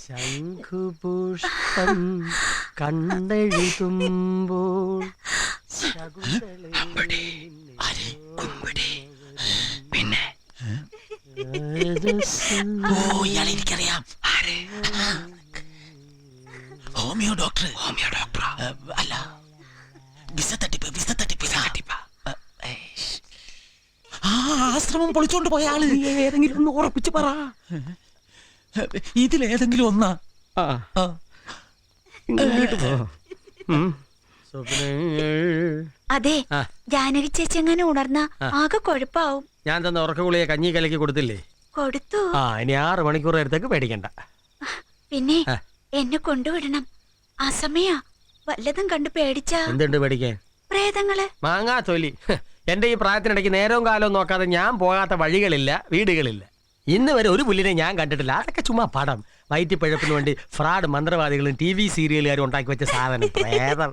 ശംഖുപുഷ്പം കണ്ടെഴുതുമ്പോൾ പിന്നെ ഇയാളെനിക്കറിയാം. Homeo doctor. അല്ല, വിസ തട്ടിപ്പ്. ആശ്രമം പൊളിച്ചോണ്ട് പോയ ആള്. ഏതെങ്കിലും ഒന്ന് ഉറപ്പിച്ച് പറ. ഇതിലേതെങ്കിലും ഒന്നാ. അതെ, ജാനകി ചേച്ചി എങ്ങനെ ഉണർന്ന ആകെ കുഴപ്പാവും. ഞാൻ തന്ന ഉറക്ക ഗുളിയെ കഞ്ഞി കലക്കി കൊടുത്തില്ലേ? കൊടുത്തു. ഇനി 6 മണിക്കൂർ നേരത്തേക്ക് പേടിക്കണ്ട. പിന്നെ എന്നെ കൊണ്ടുവിടണം. ആ സമയ വല്ലതും കണ്ടു പേടിച്ച. എന്തുണ്ട് പേടിക്കാൻ? പ്രേതങ്ങള്. മാങ്ങാ തൊലി. എന്റെ ഈ പ്രായത്തിനിടയ്ക്ക് നേരവും കാലവും നോക്കാതെ ഞാൻ പോകാത്ത വഴികളില്ല, വീടുകളില്ല. ഇന്ന് വരെ ഒരു പുല്ലിനെ ഞാൻ കണ്ടിട്ടില്ല. അതൊക്കെ ചുമ്മാ പടം. വയറ്റിപ്പഴപ്പിന് വേണ്ടി ഫ്രാഡ് മന്ത്രവാദികളും TV സീരിയലുകാരും ഉണ്ടാക്കി വെച്ച സാധനം പ്രേതം.